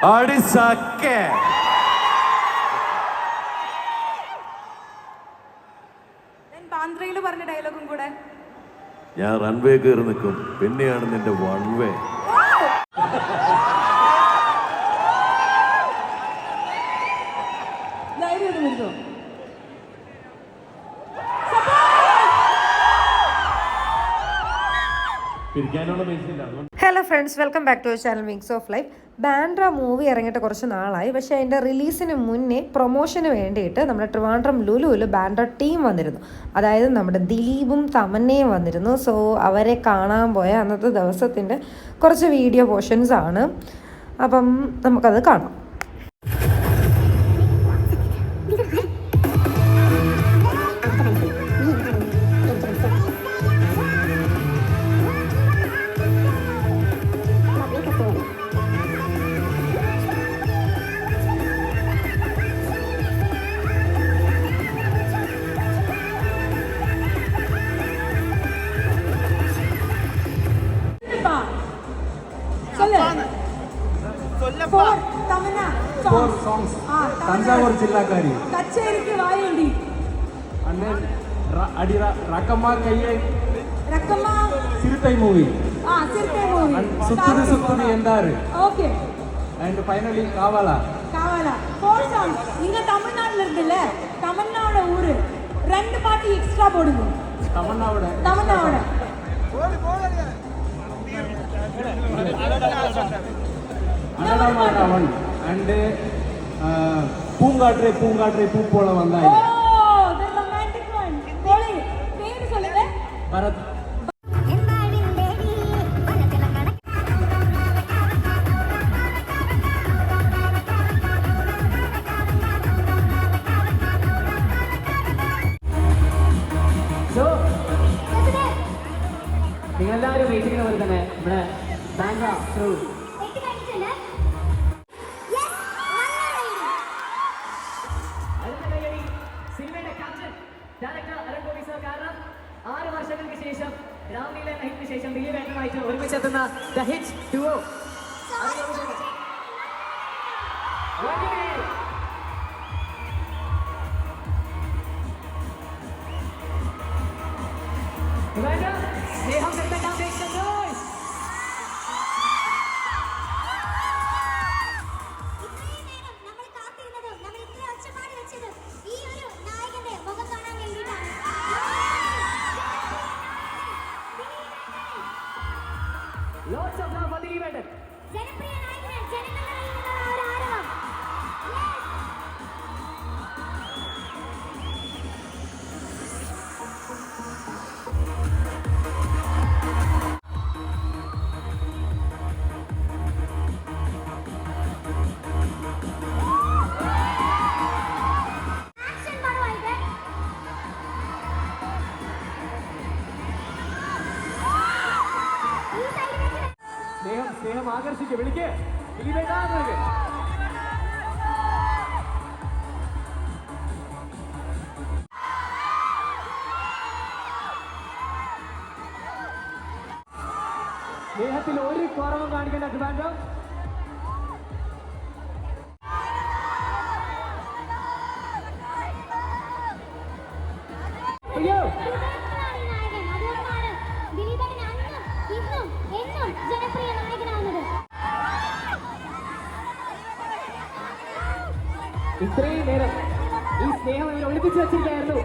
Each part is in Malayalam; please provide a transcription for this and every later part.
അടിസക്കെ. ബാന്ദ്രയിൽ പറഞ്ഞ ഡയലോഗും കൂടെ. ഞാൻ റൺവേ കയറി നിൽക്കും, പിന്നെയാണ് നിന്റെ one way. Hello friends, welcome back to channel wings of life. Bandra movie ഇറങ്ങിയിട്ട് കുറച്ച് നാളായി. പക്ഷേ അതിൻ്റെ റിലീസിന് മുന്നേ പ്രൊമോഷന് വേണ്ടിയിട്ട് നമ്മുടെ ട്രിവാൻഡ്രം ലുലുവിൽ ബാൻഡ്ര ടീം വന്നിരുന്നു. അതായത് നമ്മുടെ ദിലീപും തമന്നയും വന്നിരുന്നു. സോ അവരെ കാണാൻ പോയ അന്നത്തെ ദിവസത്തിൻ്റെ കുറച്ച് വീഡിയോ പോർഷൻസ് ആണ്. അപ്പം നമുക്കത് കാണാം. ತಂಜಾವೂರು ಜಿಲ್ಲಾಕಾರಿ ಕಚೇರಿಗೆ ವಾಯುಂಡಿ ಅಂದ್ರೆ ಅಡಿ ರಕಮ್ಮ ಕೈಯೇ ರಕಮ್ಮ ಸಿರಿತೈ ಮೂವಿ ಸಿರಿತೈ ಮೂವಿ ಸುತ್ತುದು ಸುತ್ತುದು ಎಂದಾರು okay and finally Kaavaalaa four songs. நீங்க தமிழ்நாட்டுல இருக்குல்ல, தமிழ்நாடு ஊரு ரெண்டு பாட்டு எக்ஸ்ட்ரா போடுங்க. தமிழ்நாடு அடடமானவன் and பூங்காற்றே பூ போல வந்தாய். ஓ the romantic one. போலே பேரு சொல்லுங்க. பரத். നിങ്ങളെല്ലാവരും വെയിറ്റ് ചെയ്യുന്ന പോലെ തന്നെ നമ്മുടെ ബാൻഡ്ര ത്രൂ സിനിമയുടെ ക്യാപ്റ്റൻ ഡയറക്ടർ അരങ്കോടി സർ. കാരണം 6 വർഷങ്ങൾക്ക് ശേഷം രാംലീല എന്ന ഹിറ്റിന് ശേഷം ദിലീപ് ഏട്ടനുമായിട്ട് ഒരുമിച്ചെത്തുന്ന ദ ഹിറ്റ് ഡുവോ. സ്നേഹം Lots of love for Dilip Edden. ജനപ്രിയ നായകൻ, ജനങ്ങളുടെ നിന്നുള്ള ഒരു ആരവം. ആക്ഷൻ പടമായിട്ട് സ്നേഹം ആകർഷിക്കുക. വിളിക്കേ സ്നേഹത്തിൽ ഒരു കുറവും കാണിക്കേണ്ട ട്രിവാൻഡ്രം. അയ്യോ ഇത്രയും നേരം ഈ സ്നേഹം ഇവർ ഒളിപ്പിച്ചു വെച്ചിരിക്കുകയായിരുന്നു.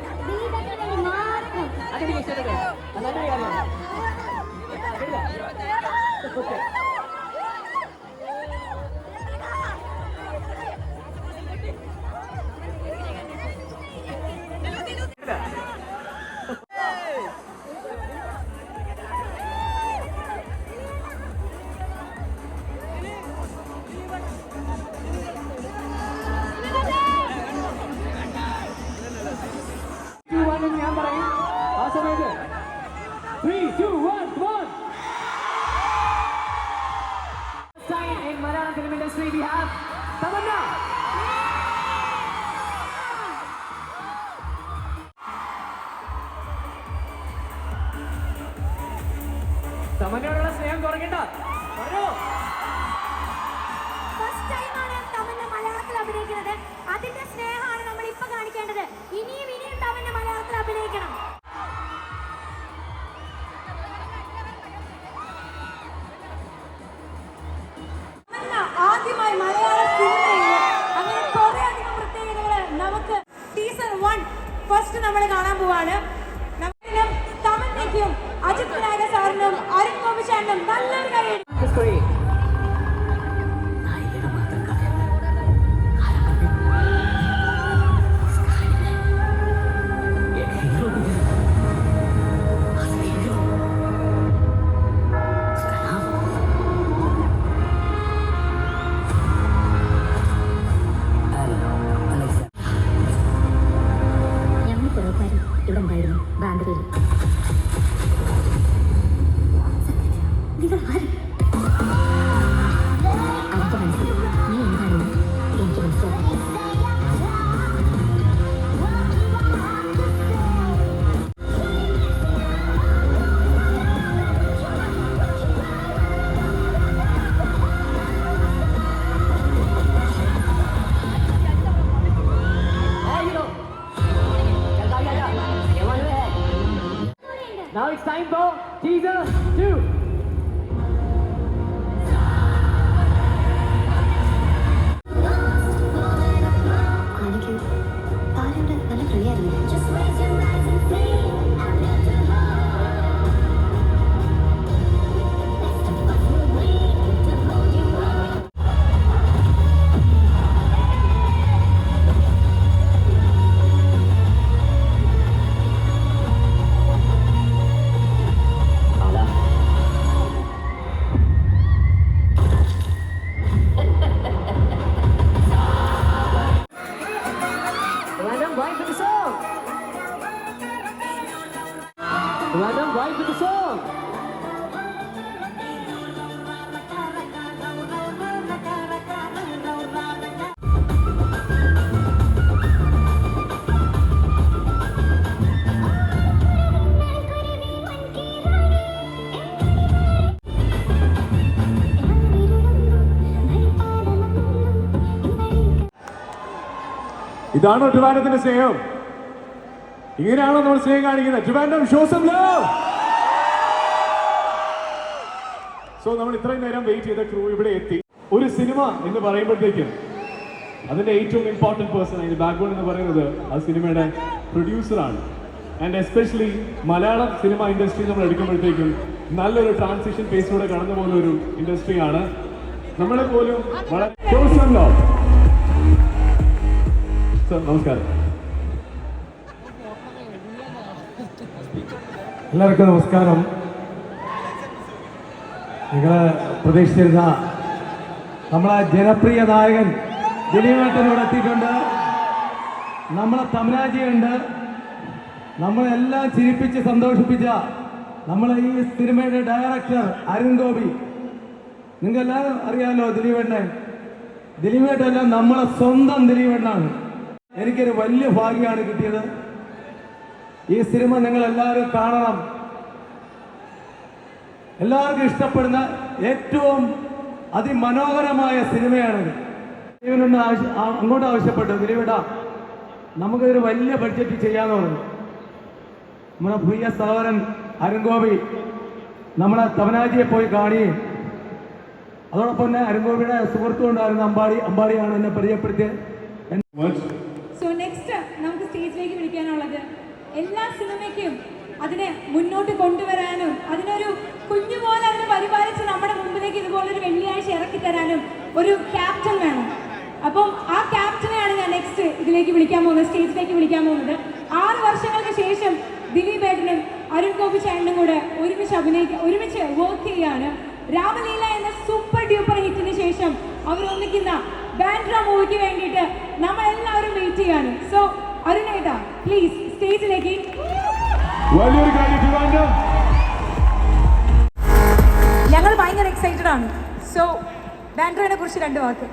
അതെനിക്ക് ഇഷ്ടപ്പെട്ടു. നല്ല കാര്യമാണ്. ഞാൻ പറയും ആ സമയത്ത് 3, 2, 1, come on. In Malayalam film industry we have Tamanna. തമന്നയോടുള്ള സ്നേഹം കുറയ്ക്കണ്ട. പറഞ്ഞോ. ഫസ്റ്റ് ടൈം നെക്സ്റ്റ് നമ്മൾ കാണാൻ പോവാണ്. നമ്മളിലും തമന്നയ്ക്കും അജിത് വിനായക സാറിനും അരുൺ ഗോപിചാണ്ടിനും നല്ലൊരു കൈയ്യടി. ഇവിടെ ഉണ്ടായിരുന്നു ബാൻഡറിൽ. നിങ്ങൾ ആര്? അവർക്ക് മനസ്സിലായി നീ എന്താണെന്ന് എനിക്ക് മനസ്സിലാക്കി. Now it's time for teaser 2. എനിക്ക് താരയുടെ നല്ല കളിയായിരുന്നു. Random vibe with the song. Random vibe with the song. ഇതാണോ ട്രിവാൻഡ്രത്തിന്റെ സ്നേഹം? ഇങ്ങനെയാണോ നമ്മൾ സ്നേഹം കാണിക്കുന്നത്? Trivandrum show some love. So നമ്മൾ ഇത്രയും നേരം വെയിറ്റ് ചെയ്ത ക്രൂ ഇവിടെ എത്തി. ഒരു സിനിമ എന്ന് പറയുമ്പോഴത്തേക്കും അതിന്റെ ഏറ്റവും ഇമ്പോർട്ടൻറ്റ് പേഴ്സൺ, അതിന്റെ ബാക്ക്ബോൺ എന്ന് പറയുന്നത് ആ സിനിമയുടെ പ്രൊഡ്യൂസറാണ്. And especially Malayalam cinema industry നമ്മൾ എടുക്കുമ്പോഴത്തേക്കും നല്ലൊരു ട്രാൻസിഷൻ ഫേസിലൂടെ കടന്നു പോകുന്ന ഒരു ഇൻഡസ്ട്രിയാണ്. നമ്മളെ പോലും വളരെ ഷോ സം ലവ്. നമസ്കാരം, എല്ലാവർക്കും നമസ്കാരം. നിങ്ങൾ പ്രതീക്ഷിച്ചിരുന്ന നമ്മളെ ജനപ്രിയ നായകൻ ദിലീപേട്ടനോട് എത്തിയിട്ടുണ്ട്. നമ്മളെ തമനാജിയുണ്ട്. നമ്മളെല്ലാം ചിരിപ്പിച്ച് സന്തോഷിപ്പിച്ച നമ്മളെ ഈ സിനിമയുടെ ഡയറക്ടർ അരുൺ ഗോപി. നിങ്ങൾക്കെല്ലാം അറിയാമല്ലോ ദിലീപേട്ടനെ. ദിലീപേട്ടെല്ലാം നമ്മളെ സ്വന്തം ദിലീപേട്ടനാണ്. എനിക്കൊരു വലിയ ഭാഗ്യമാണ് കിട്ടിയത്. ഈ സിനിമ നിങ്ങൾ എല്ലാവരും കാണണം. എല്ലാവർക്കും ഇഷ്ടപ്പെടുന്ന ഏറ്റവും അതിമനോഹരമായ സിനിമയാണിത്. ദിലീപനോട് അങ്ങോട്ട് ആവശ്യപ്പെട്ടു, ദിലീപേട്ടാ നമുക്കിതൊരു വലിയ ബഡ്ജറ്റ് ചെയ്യാന്ന് പറഞ്ഞു. നമ്മുടെ പ്രിയ സഹോദരൻ അരുൺ ഗോപി നമ്മളെ തമനാജിയെ പോയി കാണുകയും അതോടൊപ്പം തന്നെ അരുൺ ഗോപിയുടെ സുഹൃത്തുണ്ടായിരുന്ന അമ്പാടിയാണ് എന്നെ പരിചയപ്പെടുത്തിയത്. സോ നെക്സ്റ്റ് നമുക്ക് സ്റ്റേജിലേക്ക് വിളിക്കാനുള്ളത് എല്ലാ സിനിമയ്ക്കും അതിനെ മുന്നോട്ട് കൊണ്ടുവരാനും അതിനൊരു കുഞ്ഞുപോലെ അതിനെ പരിപാലിച്ച് നമ്മുടെ മുമ്പിലേക്ക് ഇതുപോലൊരു വെള്ളിയാഴ്ച ഇറക്കി തരാനും ഒരു ക്യാപ്റ്റൻ വേണം. അപ്പം ആ ക്യാപ്റ്റനെയാണ് ഞാൻ നെക്സ്റ്റ് ഇതിലേക്ക് വിളിക്കാൻ പോകുന്നത്, സ്റ്റേജിലേക്ക് വിളിക്കാൻ പോകുന്നത്. 6 വർഷങ്ങൾക്ക് ശേഷം ദിലീപേട്ടനും അരുൺ ഗോപിചാണ്ടിനും കൂടെ ഒരുമിച്ച് വർക്ക് ചെയ്യാണ്. രാമലീല എന്ന സൂപ്പർ ഡ്യൂപ്പർ ഹിറ്റിന് ശേഷം അവർ ഒന്നിക്കുന്ന ബാൻഡ്ര മൂവിക്ക് വേണ്ടിയിട്ട് നമ്മൾ എല്ലാവരും വെയിറ്റ് ചെയ്യാണ്. സോ അരുണേട്ടാ പ്ലീസ് സ്റ്റേജിലേക്ക്. ഞങ്ങൾ ഭയങ്കര എക്സൈറ്റഡ് ആണ്. സോ ബാൻഡ്രയെ കുറിച്ച് 2 വാക്ക്.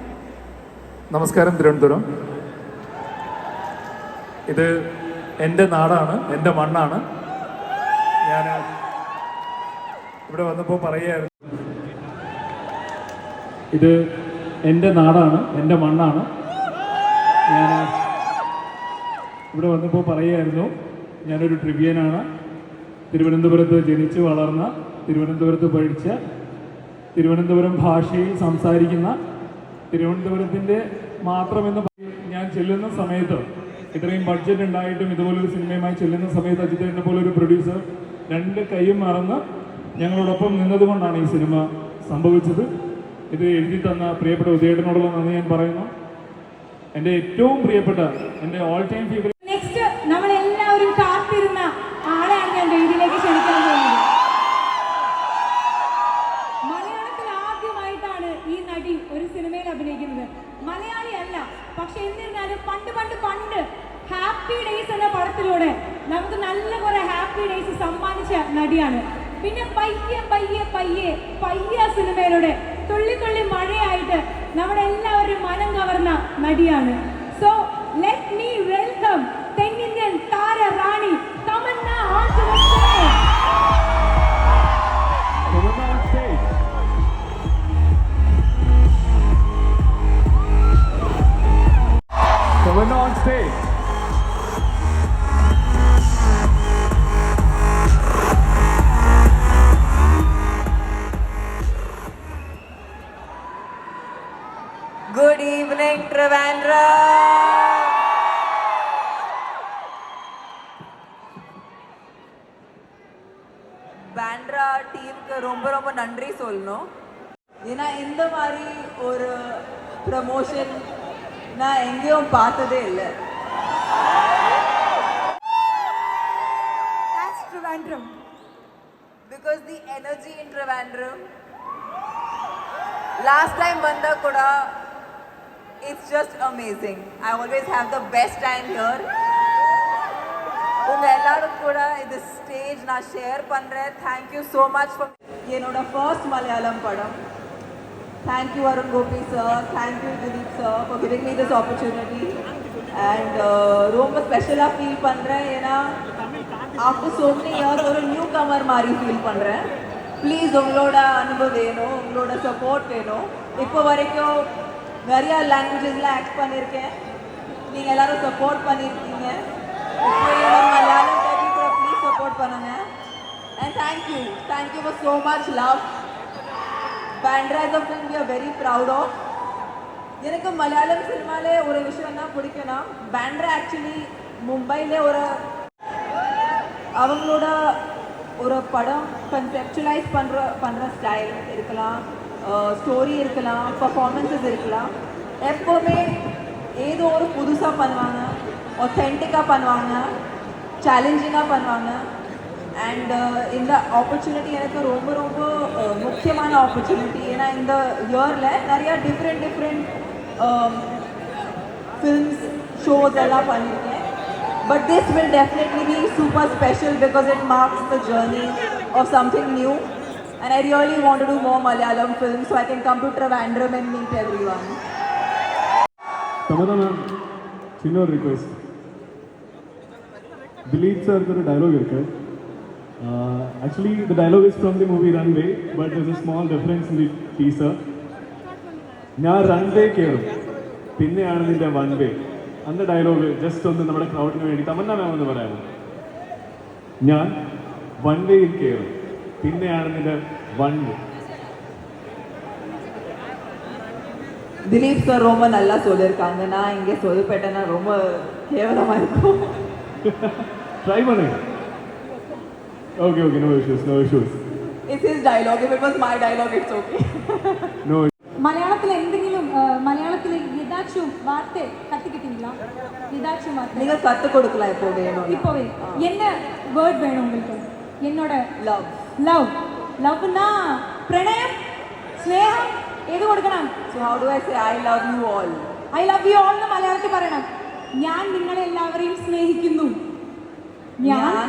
നമസ്കാരം തിരുവനന്തപുരം. ഇത് എൻ്റെ നാടാണ്, എൻ്റെ മണ്ണാണ്. ഞാൻ ഇവിടെ വന്നപ്പോൾ പറയുകയായിരുന്നു, ഇത് എൻ്റെ നാടാണ്, എൻ്റെ മണ്ണാണ്. ഞാൻ ഇവിടെ വന്നപ്പോൾ പറയുകയായിരുന്നു, ഞാനൊരു ട്രിവിയനാണ്. തിരുവനന്തപുരത്ത് ജനിച്ച് വളർന്ന, തിരുവനന്തപുരത്ത് പഠിച്ച, തിരുവനന്തപുരം ഭാഷയിൽ സംസാരിക്കുന്ന, തിരുവനന്തപുരത്തിൻ്റെ മാത്രമെന്ന് ഞാൻ ചെല്ലുന്ന സമയത്ത് ഇത്രയും ബഡ്ജറ്റ് ഉണ്ടായിട്ടും ഇതുപോലൊരു സിനിമയുമായി ചെല്ലുന്ന സമയത്ത് അജിത്തേട്ടനെ പോലെ ഒരു പ്രൊഡ്യൂസർ രണ്ട് കൈയും മറന്ന് ഞങ്ങളോടൊപ്പം നിന്നതുകൊണ്ടാണ് ഈ സിനിമ സംഭവിച്ചത്. ഇത് എഴുതി തന്ന പ്രിയപ്പെട്ട ഉദയേട്ടനോടുള്ള നന്ദി ഞാൻ പറയുന്നു. എൻ്റെ ഏറ്റവും പ്രിയപ്പെട്ട എൻ്റെ ഓൾ ടൈം ഫേവറേറ്റ് നെക്സ്റ്റ് നമ്മളെല്ലാവരും കാത്തിരുന്ന ആളെയാണ് ഞാൻ വേദിയിലേക്ക് ക്ഷണിക്കാൻ പോകുന്നത്. മലയാളത്തിൽ ആദ്യമായിട്ടാണ് ഈ നടി ഒരു സിനിമയിൽ അഭിനയിക്കുന്നത്. മലയാളിയല്ല, പക്ഷെ എന്നിരുന്നാലും പണ്ട് ഹാപ്പി ഡേയ്സ് എന്ന പടത്തിലൂടെ നമുക്ക് നല്ല കുറെ ഹാപ്പി ഡേയ്സ് സമ്മാനിച്ച നടിയാണ്. പിന്നെ പയ്യെ സിനിമയിലൂടെ തുള്ളി മഴയായിട്ട് നമ്മുടെ എല്ലാവരും മനം കവർന്ന നടിയാണ്. സോ ലെറ്റ് മീ വെൽക്കം തെന്നിന്ത്യൻ താര റാണി Tamannaah onto the stage. Tamanna on stage. Good evening, Trivandrum. Bandra team ரொம்ப நன்றி சொல்லணும். ஏன்னா இந்த மாதிரி ஒரு ப்ரமோஷன் நான் எங்கேயும் பார்த்ததே இல்லை. That's Trivandrum. Because the energy in Trivandrum. Last time Banda Kuda, it's just amazing. I always have the best time here. உங்கள் எல்லாரும் கூட இது ஸ்டேஜ் நான் ஷேர் பண்ணுறேன். தேங்க்யூ ஸோ மச் ஃபார் என்னோட ஃபர்ஸ்ட் மலையாளம் படம். Thank you Arun Gopi sir, thank you Dileep sir for giving me this opportunity. And ரொம்ப ஸ்பெஷலாக ஃபீல் பண்ணுறேன். ஏன்னா ஆஃப்டர் ஸோ மெனி இயர்ஸ் ஒரு நியூ கமர் மாதிரி ஃபீல் பண்ணுறேன். ப்ளீஸ் உங்களோட அனுபவம் வேணும், உங்களோட சப்போர்ட் வேணும். இப்போ வரைக்கும் நிறையா லாங்குவேஜஸில் ஆக்ட் பண்ணியிருக்கேன். நீங்கள் எல்லோரும் சப்போர்ட் பண்ணியிருக்கீங்க. இப்போ என்னோட மலையாளம் பேபி கூட ப்ளீஸ் சப்போர்ட் பண்ணுங்க. And thank you for so much love. Bandra as a film we are very proud of. எனக்கு மலையாளம் சினிமாலே ஒரு விஷயம் தான் பிடிக்கும்னா, பேண்ட்ரா ஆக்சுவலி மும்பையில் அவங்களோட ஒரு படம் கன்செப்டுவலைஸ் பண்ணுற ஸ்டைல் இருக்கலாம், ஸ்டோரி இருக்கலாம், பர்ஃபார்மன்ஸஸ் இருக்கலாம். எப்போவுமே ஏதோ ஒரு புதுசாக பண்ணுவாங்க, ஒத்தென்டிக்காக பண்ணுவாங்க, சேலஞ்சிங்காக பண்ணுவாங்க. அண்ட் இந்த ஆப்பர்ச்சுனிட்டி எனக்கு ரொம்ப முக்கியமான ஆப்பர்ச்சுனிட்டி. ஏன்னா இந்த இயரில் நிறையா டிஃப்ரெண்ட் ஃபில்ம்ஸ் ஷோஸ் எல்லாம் பண்ணியிருக்கேன். But this will definitely be super special because it marks the journey of something new. And I really want to do more Malayalam films so I can come to Trivandrum and meet everyone. Tamanna ma'am, chinna request. Dileep sir ka dialogue irukku. Actually the dialogue is from the movie Runway, but there's a small difference in the teaser. ഞാൻ റൺവേ കയറും, പിന്നെയാണ് നിന്റെ വൺ വേ. അന്ന് ഡയലോഗ് ജസ്റ്റ് ഒന്ന് നമ്മുടെ ക്രൗഡിന് വേണ്ടി തമന്ന മാം എന്ന് പറയാമോ? ഞാൻ വൺ വേയിൽ കയറും, പിന്നെയാണ് നിന്റെ വൺ വേ. திலீப் சார் ரொம்ப நல்லா சொல்லியிருக்காங்க. நான் இங்கே சொல்லப்பட்டேன்னா ரொம்ப கேவலமாக இருக்கும். ட்ரை பண்ணுங்க. Okay, no issues. It's his dialogue. If it was my dialogue, it's okay. No. മലയാളത്തിൽ എന്തെങ്കിലും മലയാളത്തിൽ യഥാക്ഷവും വാർത്ത കത്തിക്കിട്ടீங்களா? யதாட்சம் வார்த்தை நீங்கள் கற்றுக் கொடுக்கலாம் இப்போ வேணும். இப்போவே என்ன வேர்ட் வேணும் உங்களுக்கு? என்னோட ലവ്னா പ്രണയം, സ്നേഹം ഏത് കൊടുക്കണം? So how do I say I love you all? I love you all എന്ന് മലയാളത്തിൽ പറയണം. ഞാൻ നിങ്ങളെ എല്ലാവരെയും സ്നേഹിക്കുന്നു. ഞാൻ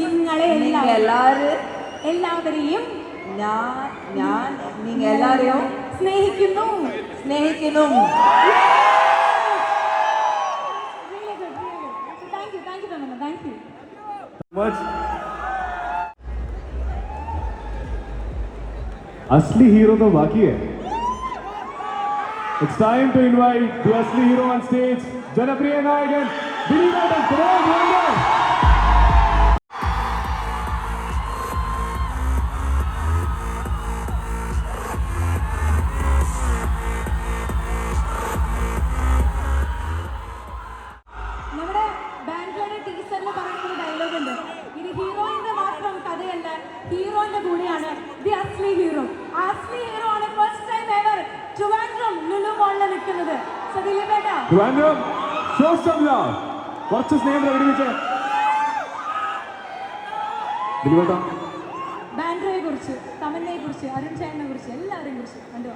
നിങ്ങളെ എല്ലാവരെയും ഞാൻ നിങ്ങൾ എല്ലാവരെയും സ്നേഹിക്കുന്നു. Really good. Thank you Tamanna. Thank you. Much. असली हीरो तो बाकी है. It's time to invite the asli hero on stage, जनप्रिय नायकन Dilip Naik. നമ്മുടെ ഏറ്റവും മുകളിൽ നിൽക്കുന്നത്. So, ദിലീപേട്ട, Trivandrum, show some love. കുറച്ച് സ്നേഹം പ്രകടിപ്പിച്ച് ദിലീപേട്ടാ. ബാൻഡ്രയെ കുറിച്ച്, തമന്നയെ കുറിച്ച്, അരുൺ ചേട്ടനെ കുറിച്ച്, എല്ലാവരെയും കുറിച്ച് കണ്ടോ?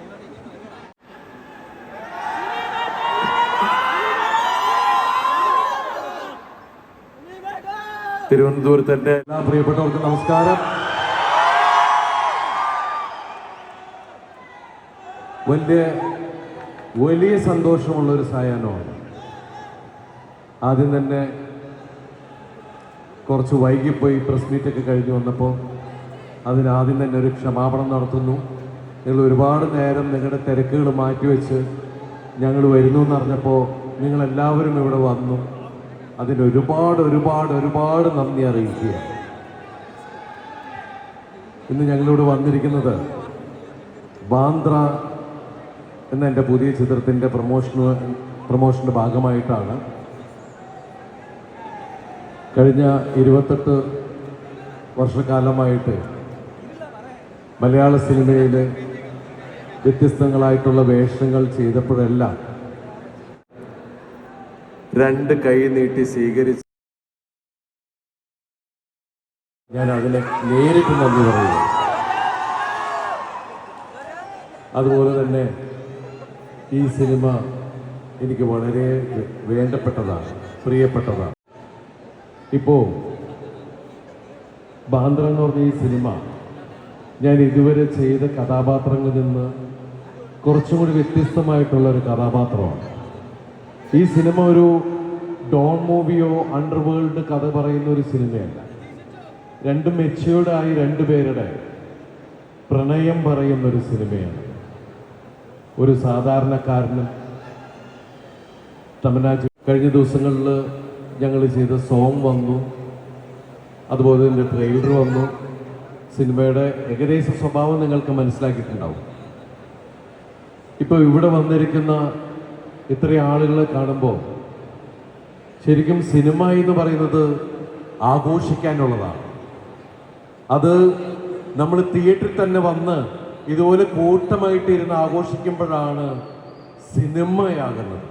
തിരുവനന്തപുരത്തെ എല്ലാ പ്രിയപ്പെട്ടവർക്കും നമസ്കാരം. വലിയ സന്തോഷമുള്ളൊരു സായാഹ്നമാണ്. ആദ്യം തന്നെ കുറച്ച് വൈകിപ്പോയി പ്രസ് മീറ്റൊക്കെ കഴിഞ്ഞ് വന്നപ്പോൾ അതിനാദ്യം തന്നെ ഒരു ക്ഷമാപണം നടത്തുന്നു. നിങ്ങൾ ഒരുപാട് നേരം നിങ്ങളുടെ തിരക്കുകൾ മാറ്റിവെച്ച് ഞങ്ങൾ വരുന്നു എന്നറിഞ്ഞപ്പോൾ നിങ്ങളെല്ലാവരും ഇവിടെ വന്നു. അതിന് ഒരുപാട് നന്ദി അറിയിക്കുക. ഇന്ന് ഞങ്ങളിവിടെ വന്നിരിക്കുന്നത് ബാന്ദ്ര എന്ന എൻ്റെ പുതിയ ചിത്രത്തിൻ്റെ പ്രൊമോഷൻ്റെ ഭാഗമായിട്ടാണ്. കഴിഞ്ഞ 28 വർഷക്കാലമായിട്ട് മലയാള സിനിമയിൽ വ്യത്യസ്തങ്ങളായിട്ടുള്ള വേഷങ്ങൾ ചെയ്തപ്പോഴെല്ലാം രണ്ട് കൈ നീട്ടി സ്വീകരിച്ച് ഞാൻ അതിനെ നേരിട്ട് നന്ദി പറയുക. അതുപോലെ തന്നെ ഈ സിനിമ എനിക്ക് വളരെ വേണ്ടപ്പെട്ടതാണ്, പ്രിയപ്പെട്ടതാണ്. ഇപ്പോൾ ബാന്ദ്ര എന്ന് പറഞ്ഞ ഈ സിനിമ ഞാൻ ഇതുവരെ ചെയ്ത കഥാപാത്രങ്ങളിൽ നിന്ന് കുറച്ചും കൂടി വ്യത്യസ്തമായിട്ടുള്ളൊരു കഥാപാത്രമാണ്. ഈ സിനിമ ഒരു ഡോൺ മൂവിയോ അണ്ടർവേൾഡ് കഥ പറയുന്ന ഒരു സിനിമയല്ല. രണ്ട് മെച്യൂർഡായി രണ്ടുപേരുടെ പ്രണയം പറയുന്നൊരു സിനിമയാണ്. ഒരു സാധാരണക്കാരനും തമന്നാജി കഴിഞ്ഞ ദിവസങ്ങളിൽ ഞങ്ങൾ ചെയ്ത സോങ് വന്നു, അതുപോലെ തന്നെ ട്രെയിലർ വന്നു. സിനിമയുടെ ഏകദേശ സ്വഭാവം നിങ്ങൾക്ക് മനസ്സിലാക്കിയിട്ടുണ്ടാവും. ഇപ്പോൾ ഇവിടെ വന്നിരിക്കുന്ന ഇത്രയും ആളുകളെ കാണുമ്പോൾ ശരിക്കും സിനിമ എന്ന് പറയുന്നത് ആഘോഷിക്കാനുള്ളതാണ്. അത് നമ്മൾ തിയേറ്ററിൽ തന്നെ വന്ന് ഇതുപോലെ കൂട്ടമായിട്ട് ഇരുന്ന് ആഘോഷിക്കുമ്പോഴാണ് സിനിമയാകുന്നത്.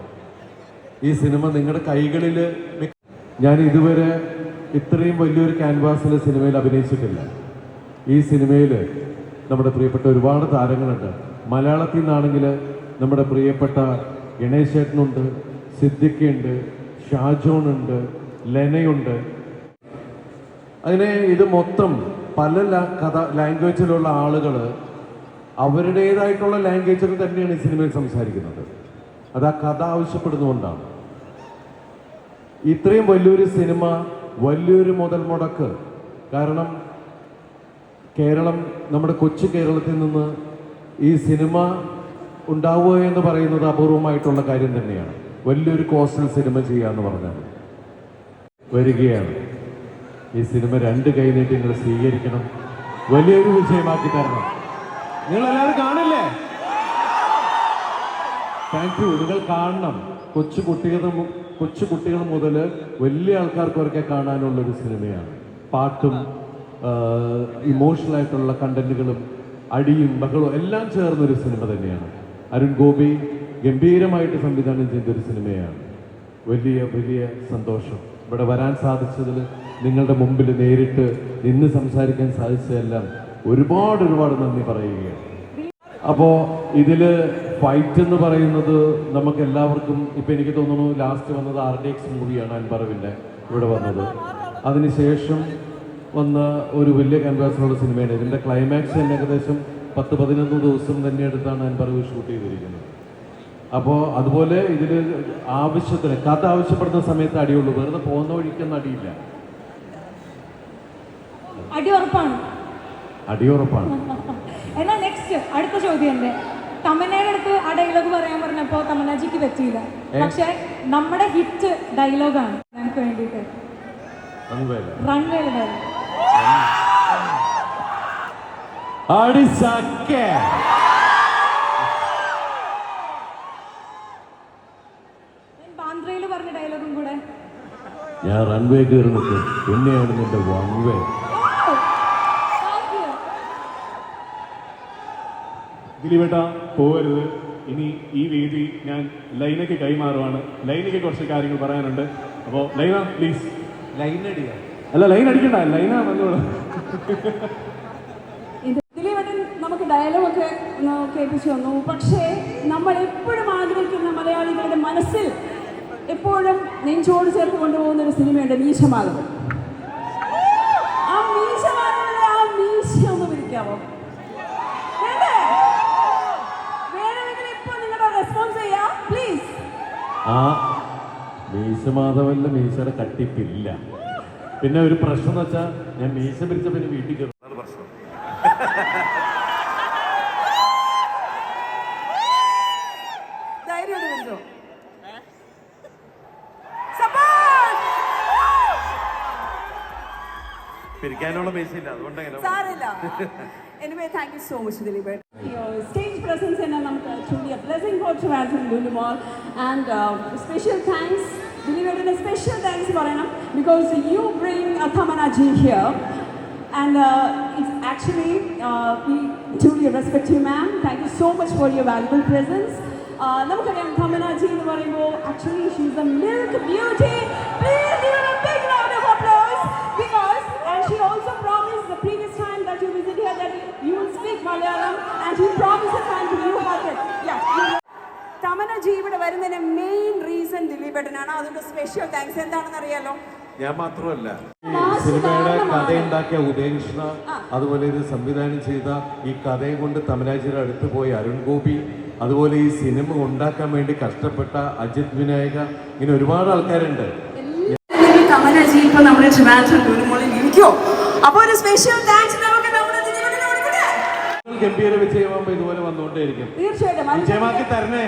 ഈ സിനിമ നിങ്ങളുടെ കൈകളിൽ. ഞാൻ ഇതുവരെ ഇത്രയും വലിയൊരു ക്യാൻവാസിൽ സിനിമയിൽ അഭിനയിച്ചിട്ടില്ല. ഈ സിനിമയിൽ നമ്മുടെ പ്രിയപ്പെട്ട ഒരുപാട് താരങ്ങളുണ്ട്. മലയാളത്തിൽ നിന്നാണെങ്കിൽ നമ്മുടെ പ്രിയപ്പെട്ട ഗണേശ് ചേട്ടനുണ്ട്, സിദ്ദിഖുണ്ട്, ഷാജോണുണ്ട്, ലെനയുണ്ട്. അങ്ങനെ ഇത് മൊത്തം പല ലാംഗ്വേജിലുള്ള ആളുകൾ അവരുടേതായിട്ടുള്ള ലാംഗ്വേജിൽ തന്നെയാണ് ഈ സിനിമയിൽ സംസാരിക്കുന്നത്. അത് ആ കഥ ആവശ്യപ്പെടുന്നതുകൊണ്ടാണ്. ഇത്രയും വലിയൊരു സിനിമ, വലിയൊരു മുതൽ മുടക്ക്. കാരണം കേരളം, നമ്മുടെ കൊച്ചു കേരളത്തിൽ നിന്ന് ഈ സിനിമ ഉണ്ടാവുക എന്ന് പറയുന്നത് അപൂർവമായിട്ടുള്ള കാര്യം തന്നെയാണ്. വലിയൊരു കോസ്റ്റൽ സിനിമ ചെയ്യാന്ന് പറഞ്ഞാൽ വരികയാണ്. ഈ സിനിമ രണ്ട് കൈ നീട്ടി നിങ്ങൾ സ്വീകരിക്കണം, വലിയൊരു വിജയമാക്കി തരണം. നിങ്ങളെല്ലാവരും കാണില്ലേ? Thank you. നിങ്ങൾ കാണണം. കൊച്ചു കുട്ടികൾ മുതൽ വലിയ ആൾക്കാർക്കൊക്കെ കാണാനുള്ളൊരു സിനിമയാണ്. പാട്ടും ഇമോഷണലായിട്ടുള്ള കണ്ടന്റുകളും അടിയും ബഹളവും എല്ലാം ചേർന്നൊരു സിനിമ തന്നെയാണ്. അരുൺ ഗോപി ഗംഭീരമായിട്ട് സംവിധാനം ചെയ്തൊരു സിനിമയാണ്. വലിയ സന്തോഷം ഇവിടെ വരാൻ സാധിച്ചതിൽ, നിങ്ങളുടെ മുമ്പിൽ നേരിട്ട് നിന്ന് സംസാരിക്കാൻ സാധിച്ചതെല്ലാം ഒരുപാട് നന്ദി പറയുകയാണ്. അപ്പോൾ ഇതിൽ ഫൈറ്റ് എന്ന് പറയുന്നത് നമുക്ക് എല്ലാവർക്കും, ഇപ്പം എനിക്ക് തോന്നുന്നു ലാസ്റ്റ് വന്നത് RDX മൂവിയാണ് അൻപറവിൻ്റെ ഇവിടെ വന്നത്. അതിനുശേഷം വന്ന ഒരു വലിയ ക്യാൻവാസിലുള്ള സിനിമയാണ്. ഇതിൻ്റെ ക്ലൈമാക്സ് തന്നെ ഏകദേശം 10-11 ദിവസം തന്നെ എടുത്താണ് അൻപറവ് ഷൂട്ട് ചെയ്തിരിക്കുന്നത്. അപ്പോൾ അതുപോലെ ഇതിൽ ആവശ്യത്തിന് കഥ ആവശ്യപ്പെടുന്ന സമയത്ത് അടിയുള്ളൂ, വെറുതെ പോകുന്ന വഴിക്കൊന്നും അടിയില്ല. അടിയുറപ്പാണ്. എന്നാൽ നെക്സ്റ്റ് അടുത്ത ചോദ്യം ഉണ്ട്. തമന്നയുടെ അടുത്ത് ആ ഡയലോഗ് പറയാൻ പറഞ്ഞപ്പോൾ തമന്നാജിക്ക് പറ്റിയില്ല. പക്ഷെ നമ്മുടെ ഹിറ്റ് ഡയലോഗാണ് ഞങ്ങൾക്ക് വേണ്ടിയിട്ട്. റൺവേയിൽ ഡയലോഗ് ബാന്ദ്രയിൽ പറഞ്ഞ ഡയലോഗും കൂടെ. ഞാൻ റൺവേ കയറി നിൽക്കും, പിന്നെയാണ് നിന്റെ വൺവേ. ദിലീപേട്ട പോകരുത്, ഇനി ഈ വേദി ഞാൻ ലൈനയ്ക്ക് കൈമാറുവാണ്. ലൈനയ്ക്ക് കുറച്ച് കാര്യങ്ങൾ പറയാനുണ്ട്. അപ്പോൾ ലൈന പ്ലീസ്. ലൈൻ അടിയാ? അല്ല, ലൈൻ അടിക്കണ്ട, ലൈന വന്നോളൂ. ദിലീപേട്ടൻ നമുക്ക് ഡയലോഗൊക്കെ കേൾപ്പിച്ചു തന്നു. പക്ഷേ നമ്മൾ എപ്പോഴും ആഗ്രഹിക്കുന്ന മലയാളികളുടെ മനസ്സിൽ എപ്പോഴും നെഞ്ചോട് ചേർത്ത് കൊണ്ടുപോകുന്ന ഒരു സിനിമയുണ്ട്, മീശമാധവൻ. ആ മീശമാധവനെ ആ മീശ ഒന്ന് വിളിക്കാമോ? വേണമെങ്കിൽ ഇപ്പൊ നിങ്ങളുടെ റെസ്പോൺസ് ചെയ്യാം പ്ലീസ്. ആ മീശമാധവന്റെ മീശയുടെ കട്ടിപ്പില്ല. പിന്നെ ഒരു പ്രശ്നം എന്ന് വെച്ചാൽ ഞാൻ മീശ പിരിച്ച പിന്നെ വീട്ടിൽ കയറും. അതാണ് പ്രശ്നം. പിരിക്കാനുള്ള മീശയില്ല, അതുകൊണ്ടെങ്ങനെ. Anyway, thank you so much, Dilip. Your stage presence is truly a blessing for Trivandrum Lulu Mall, and special thanks, Dilip, and a special thanks because you bring Tamanna Ji here, and it's actually we truly respect you, ma'am. Thank you so much for your valuable presence. Namakariam Tamanna Ji ennu parayumbol actually she is a milk beauty. Please give her a big round of applause because and she also promised the previous time that you visit here that you will speak Malayalam and she promises and you have it. Yeah. Tamanna Ji ഇവിടെ വരുന്നതിന്റെ മെയിൻ റീസൺ ദിലീപേട്ടനാണ്. അതുകൊണ്ട് സ്പെഷ്യൽ താങ്ക്സ്. എന്താണെന്ന് അറിയാലോ? ഞാൻ മാത്രമല്ല, സിനിമയുടെ കഥയുണ്ടാക്കിയ ഉദയകൃഷ്ണ, അതുപോലെ ഇത് സംവിധാനം ചെയ്ത ഈ കഥയും കൊണ്ട് തമനാജിയുടെ അടുത്ത് പോയി അരുൺ ഗോപി, അതുപോലെ ഈ സിനിമ ഉണ്ടാക്കാൻ വേണ്ടി കഷ്ടപ്പെട്ട അജിത് വിനായക, ഇങ്ങനെ ഒരുപാട് ആൾക്കാരുണ്ട്. Tamanna Ji ഇപ്പോൾ നമ്മുടെ ട്രിവാൻഡ്രം ലുലു മോളിൽ ഇരിക്കോ? അപ്പോൾ ഒരു സ്പെഷ്യൽ താങ്ക്സ് നമുക്ക് നമ്മുടെ ദിലീപേട്ടന് കൊടുക്കട്ടെ. ഗംഭീര വിജയമാകുമ്പോൾ ഇതുപോലെ വന്നുകൊണ്ടേയിരിക്കും. തീർച്ചയായിട്ടും വിജയമാക്കി തരണേ.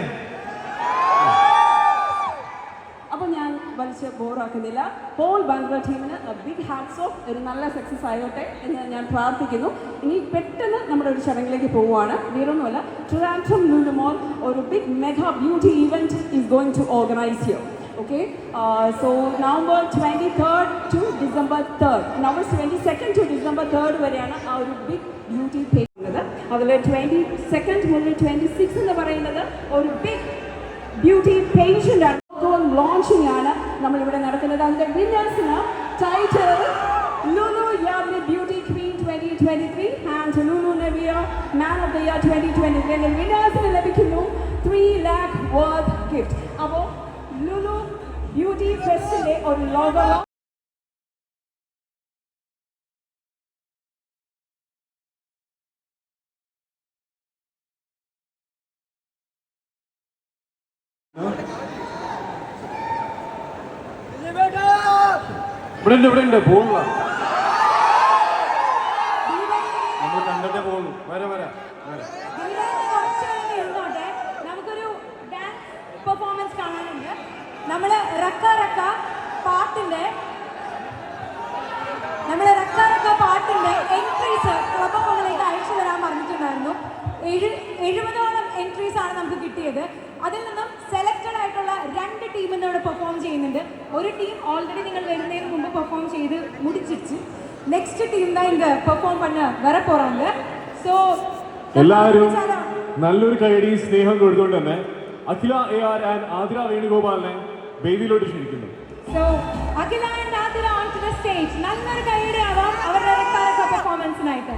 അപ്പോൾ ഞാൻ വലിച്ച് ബോറാക്കുന്നില്ല. ഹോൾ ബാൻഡ്ര ടീമിന് ബിഗ് ഹാറ്റ്സ് ഓഫ്. ഒരു നല്ല സക്സസ് ആയോട്ടെ എന്ന് ഞാൻ പ്രാർത്ഥിക്കുന്നു. ഇനി പെട്ടെന്ന് നമ്മുടെ ഒരു ചടങ്ങിലേക്ക് പോവുകയാണ്. വേറൊന്നുമല്ല, ട്രിവാൻഡ്രം ലുലു മോൾ ഒരു big mega beauty event is going to organise here. Okay, so November 23rd to December 3rd, November 22nd to December 3rd വരെയാണ് ആ ഒരു ബിഗ് ബ്യൂട്ടി ചെയ്യുന്നത്. അതിൽ 22nd മുതൽ 26 എന്ന് പറയുന്നത് ഒരു ബിഗ് ബ്യൂട്ടി പേഷ്യൻ്റ് ആണ്. ലോഞ്ചിങ് ആണ് നമ്മളിവിടെ നടക്കുന്നത്. അതിൻ്റെ വിന്നേഴ്സിന് ടൈറ്റിൽ ലുലു യാർലി ബ്യൂട്ടി ക്വീൻ 2023 ആൻഡ് ലുലു നവിയ മാൻ ഓഫ് ദ ഇയർ 2023 എന്ന വിന്നേഴ്സിന് ലഭിക്കുന്നു 3 lakh വർത്ത് ഗിഫ്റ്റ്. അപ്പോൾ ലുലു ബ്യൂട്ടി ഫെസ്റ്റിലെ ഒരു ലോഗോ ഇവിടെ ഉണ്ട് പോകുക. നമ്മൾ കണ്ടിട്ടേ പോകുന്നു. വരാം. നമുക്കൊരു ഡാൻസ് പെർഫോമൻസ് കാണാനുണ്ട്. നമ്മൾ റക്ക റക്ക പാട്ടിന്റെ എൻട്രീസ് ക്ലബ് ഫോണിലേക്ക് അയച്ചു തരാൻ പറഞ്ഞിട്ടുണ്ടായിരുന്നു. 70ഓളം എൻട്രീസ് ആണ് നമുക്ക് കിട്ടിയത്. അതിൽ നിന്നും സെലക്റ്റഡ് ആയിട്ടുള്ള 2 ടീം ഇന്നിവിടെ പെർഫോം ചെയ്യുന്നുണ്ട്. ഒരു ടീം ഓൾറെഡി നിങ്ങൾ വരുന്നതിന് മുമ്പ് പെർഫോം ചെയ്ത് മുടിച്ചിട്ട് നെക്സ്റ്റ് ടീം தான் இங்க പെർഫോം பண்ண വര പോறாங்க. സോ എല്ലാവരും നല്ലൊരു കൈയടി സ്നേഹം കൊടുത്തുകൊണ്ട് തന്നെ അഖില AR ആൻഡ് ആതിര വേണുഗോപാലിനെ വേദിയിലോട്ട് ക്ഷണിക്കുന്നു. So Akhila and Athira on to the stage. നല്ലൊരു കൈയടി ആവാം അവരുടെ പെർഫോമൻസിനായിട്ട്.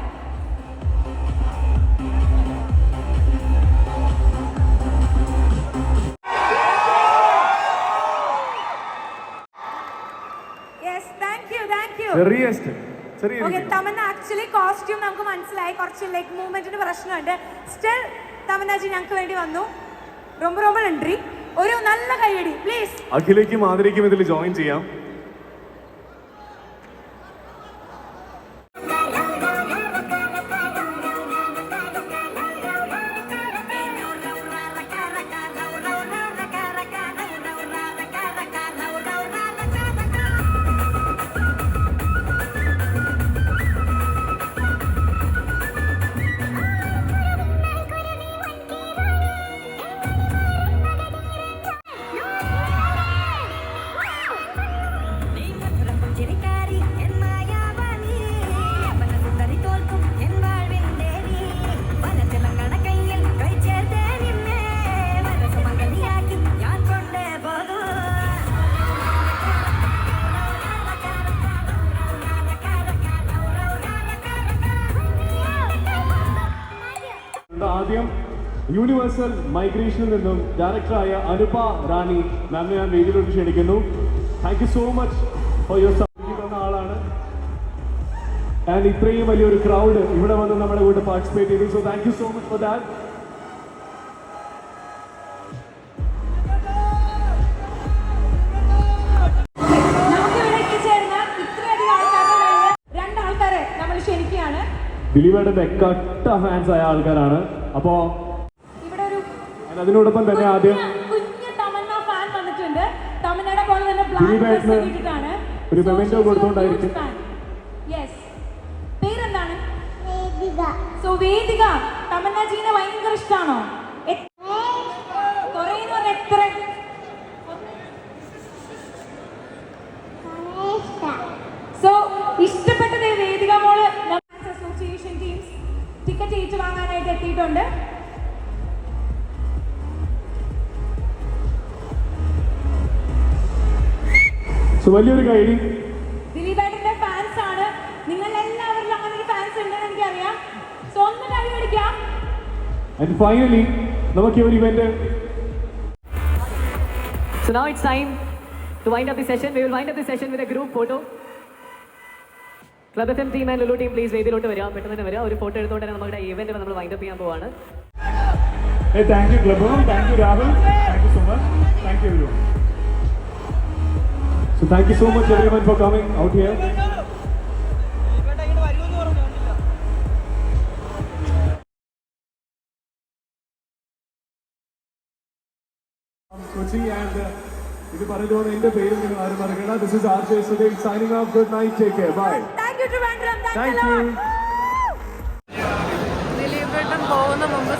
തമന്ന ആക്ച്വലി കോസ്റ്റ്യൂം നമുക്ക് മനസ്സിലായി. കുറച്ച് ലെഗ് മൂവ്മെന്റിന് പ്രശ്നമുണ്ട്. സ്റ്റിൽ തമന്നാജി ഞങ്ങൾക്ക് വേണ്ടി വന്നു. ரொம்ப നന്ദി. ഒരു നല്ല കൈയടി പ്ലീസ്. അഖിലേക്കും ആതിരയ്ക്കും ഇതിൽ ജോയിൻ ചെയ്യാം. ആദ്യം യൂണിവേഴ്സൽ മൈഗ്രേഷനിൽ നിന്നും ഡയറക്ടറായ അനുപ റാണി മാമിനെ ഞാൻ വേദിയിലോട്ട് ക്ഷണിക്കുന്നു. Thank you so much for your support തന്ന ആളാണ്. ആൻഡ് ഇത്രയും വലിയൊരു ക്രൗഡ് ഇവിടെ വന്ന് നമ്മുടെ കൂടെ പാർട്ടിസിപ്പേറ്റ് ചെയ്തു. So thank you so much for that. നമുക്കിവിടെ എത്തിച്ചേർന്ന ഇത്രയധികം ആൾക്കാരുടെ രണ്ടാൾക്കാരെ നമ്മൾ ക്ഷണിക്കുകയാണ്. ദിലീപേട്ടന്റെ കട്ട ഫാൻസ് ആയ ആൾക്കാരാണ്. അപ്പോ ഇവിടെ ഒരു അതിനോടൊപ്പം തന്നെ ആദ്യം കുഞ്ഞ് തമന്ന ഫാൻ വന്നിട്ടുണ്ട്. തമന്നയുടെ പോലെ തന്നെ ബ്ലാക്ക് ദിലീപേട്ടന് ഡ്രസ് ഇട്ടിട്ടാണ്. ഒരു മെമെന്റോ കൊടുത്തോണ്ടായിരിക്കും. യെസ്, പേരെന്താണ്? സോ വേദിക, തമന്ന ജീനെ ഭയങ്കര ഇഷ്ടമാണോ? കുറേന്ന് പറഞ്ഞ എത്ര? സോ ഇഷ്ടപ്പെട്ടത് വേദിക മോള് അസോസിയേഷൻ ടീംസ് ടിക്കറ്റ് ഏറ്റുവാങ്ങാനായിട്ട് എത്തിയിട്ടുണ്ട്. സോ വലിയൊരു കൈഡി. ദിലീപേട്ടന്റെ ഫാൻസ് ആണ്. നിങ്ങൾ എല്ലാവരിലും അങ്ങനെ ഒരു ഫാൻസ് ഉണ്ടെന്ന് എനിക്കറിയാം. സോ ഒന്ന് കൈ അടിക്കാം. ആൻഡ് ഫൈനലി നമുക്ക് ഈ ഒരു event So now it's time to wind up the session. We will wind up the session with a group photo. Club FM team and Lulu team please വേദിയിലോട്ട് വരിക. പെട്ടെന്ന് തന്നെ വരിക. ഒരു ഫോട്ടോ എടുത്തുകൊണ്ട് തന്നെ നമ്മുടെ ഇവന്റ് നമ്മൾ വൈൻഡ് അപ്പ് ചെയ്യാൻ പോവാണ്. Thank you club, thank you Rahul, thank you so much, thank you everyone. So thank you so much everyone for coming out here. Kochi and ഇത് പറഞ്ഞുകൊണ്ട് എന്റെ പേരും നിങ്ങൾ ആരും മറക്കണ്ട. This is RJ Sudhir signing off. Good night, take care, bye. Thank you Trivandrum. Thank you. ദിലീപേട്ടൻ പോകുന്ന മുമ്പ്